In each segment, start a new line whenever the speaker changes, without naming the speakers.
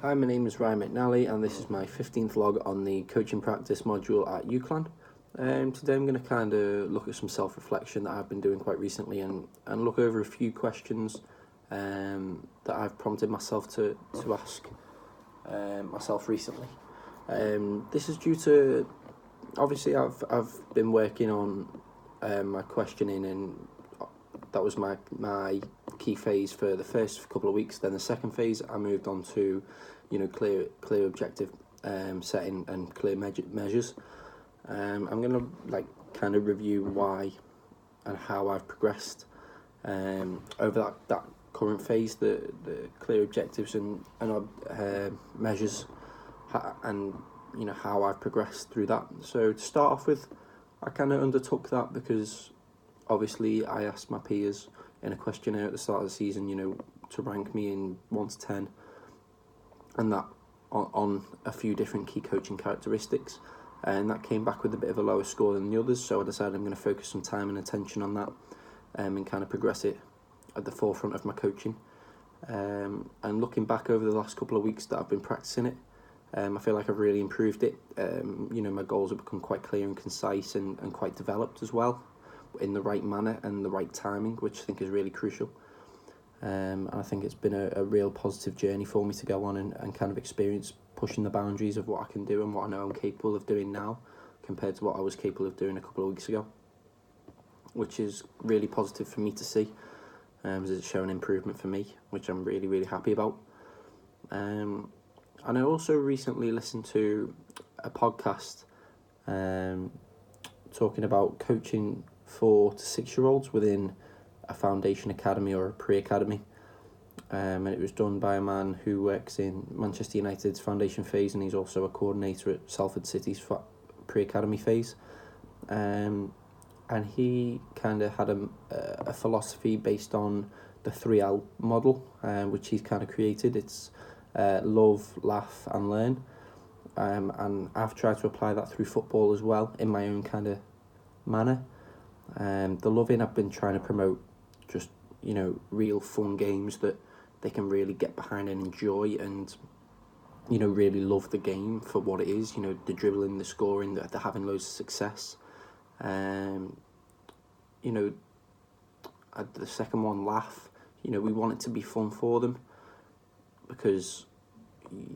Hi, my name is Ryan McNally and this is my 15th log on the coaching practice module at UCLan. Today I'm going to kind of look at some self-reflection that I've been doing quite recently and look over a few questions that I've prompted myself to ask myself recently. This is due to, obviously I've been working on my questioning, and that was my key phase for the first couple of weeks. Then the second phase I moved on to clear objective setting and clear measures. I'm gonna kind of review why and how I've progressed over that current phase, the clear objectives and measures, and how I've progressed through that. So to start off with, I kind of undertook that because obviously I asked my peers in a questionnaire at the start of the season, to rank me in 1 to 10, and that on a few different key coaching characteristics, and that came back with a bit of a lower score than the others. So I decided I'm going to focus some time and attention on that, and kind of progress it at the forefront of my coaching. And looking back over the last couple of weeks that I've been practicing it, I feel like I've really improved it. My goals have become quite clear and concise and quite developed as well, in the right manner and the right timing, which I think is really crucial. And I think it's been a real positive journey for me to go on and kind of experience pushing the boundaries of what I can do and what I know I'm capable of doing now compared to what I was capable of doing a couple of weeks ago, which is really positive for me to see, as it's shown improvement for me, which I'm really, really happy about. And I also recently listened to a podcast talking about coaching 4 to 6 year olds within a foundation academy or a pre-academy, and it was done by a man who works in Manchester United's foundation phase, and he's also a coordinator at Salford City's pre-academy phase, and he kind of had a philosophy based on the 3L model, which he's kind of created. It's love, laugh and learn, and I've tried to apply that through football as well in my own kind of manner. The loving, I've been trying to promote just real fun games that they can really get behind and enjoy, and really love the game for what it is, the dribbling, the scoring, the having loads of success. The second one, laugh, we want it to be fun for them, because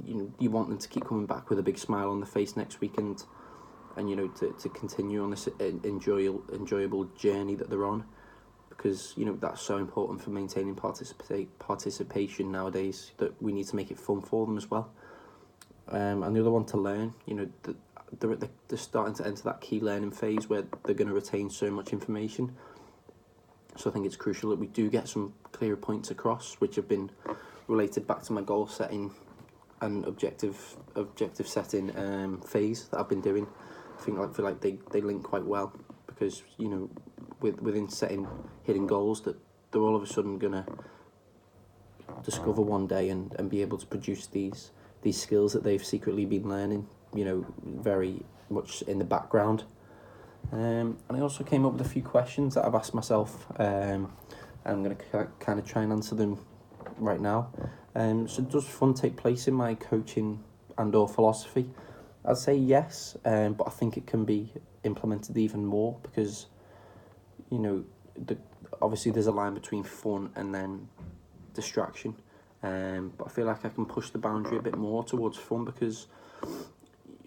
you want them to keep coming back with a big smile on the face next week, and to continue on this enjoyable journey that they're on, because that's so important for maintaining participation nowadays, that we need to make it fun for them as well. And the other one, to learn, they're starting to enter that key learning phase where they're going to retain so much information. So I think it's crucial that we do get some clearer points across, which have been related back to my goal setting and objective setting phase that I've been doing. I feel like they link quite well, because within setting hidden goals that they're all of a sudden gonna discover one day and be able to produce these skills that they've secretly been learning, very much in the background. And I also came up with a few questions that I've asked myself, and I'm going to kind of try and answer them right now. So does fun take place in my coaching and or philosophy? I'd say yes, but I think it can be implemented even more, because obviously there's a line between fun and then distraction, but I feel like I can push the boundary a bit more towards fun, because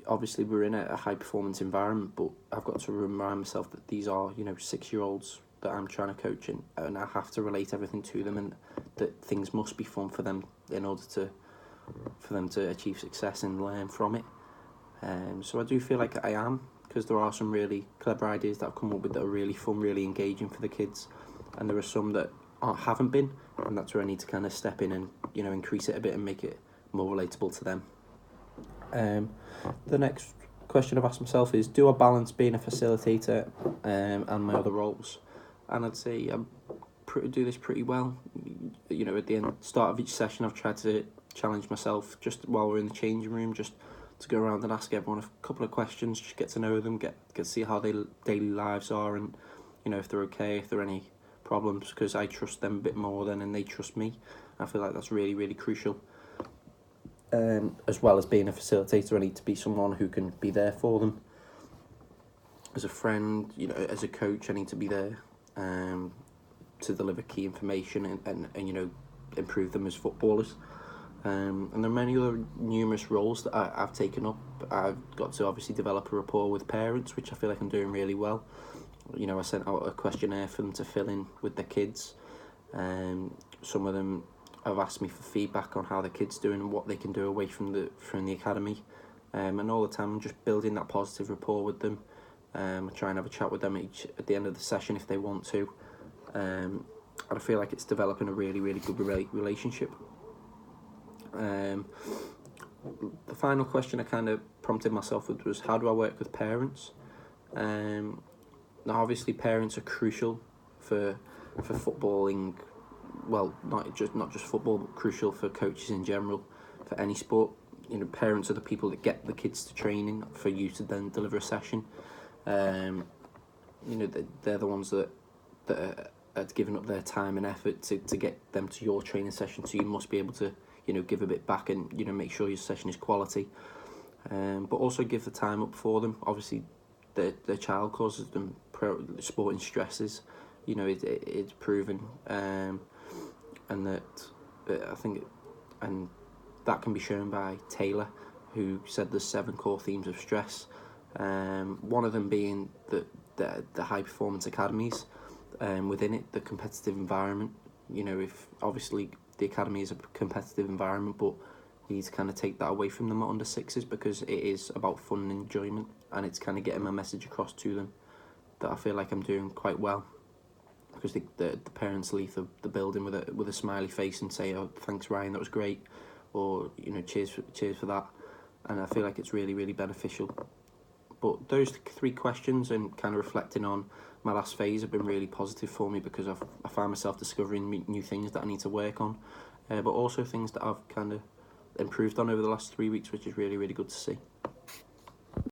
obviously we're in a high performance environment, but I've got to remind myself that these are 6 year olds that I'm trying to coach, and I have to relate everything to them, and that things must be fun for them in order for them to achieve success and learn from it. So I do feel like I am, because there are some really clever ideas that I've come up with that are really fun, really engaging for the kids, and there are some that haven't been, and that's where I need to kind of step in and increase it a bit and make it more relatable to them. The next question I've asked myself is, do I balance being a facilitator and my other roles? And I'd say I do this pretty well. At the start of each session, I've tried to challenge myself, just while we're in the changing room, just to go around and ask everyone a couple of questions, just get to know them, get to see how their daily lives are, and if they're okay, if there are any problems, because I trust them a bit more than, and they trust me. I feel like that's really, really crucial. As well as being a facilitator, I need to be someone who can be there for them. As a friend, as a coach, I need to be there to deliver key information and improve them as footballers. And there are many other numerous roles that I've taken up. I've got to obviously develop a rapport with parents, which I feel like I'm doing really well. I sent out a questionnaire for them to fill in with their kids. Some of them have asked me for feedback on how the kids doing and what they can do away from the academy. And all the time I'm just building that positive rapport with them. I try and have a chat with them at the end of the session if they want to. And I feel like it's developing a really, really good relationship. The final question I kind of prompted myself with was, how do I work with parents? Now obviously parents are crucial for footballing. Well, not just football, but crucial for coaches in general, for any sport. Parents are the people that get the kids to training for you to then deliver a session. They're the ones that are giving up their time and effort to get them to your training session. So you must be able to give a bit back and make sure your session is quality. But also give the time up for them. Obviously, their child causes them sporting stresses. It's proven, and that I think, and that can be shown by Taylor, who said there's 7 core themes of stress. One of them being the high performance academies, within it, the competitive environment. If obviously the academy is a competitive environment, but you need to kind of take that away from them at under 6s, because it is about fun and enjoyment, and it's kind of getting my message across to them that I feel like I'm doing quite well, because the parents leave the building with a smiley face and say, "Oh, thanks Ryan, that was great," or cheers for that, and I feel like it's really, really beneficial. But those 3 questions and kind of reflecting on my last phase have been really positive for me, because I find myself discovering new things that I need to work on, but also things that I've kind of improved on over the last 3 weeks, which is really, really good to see.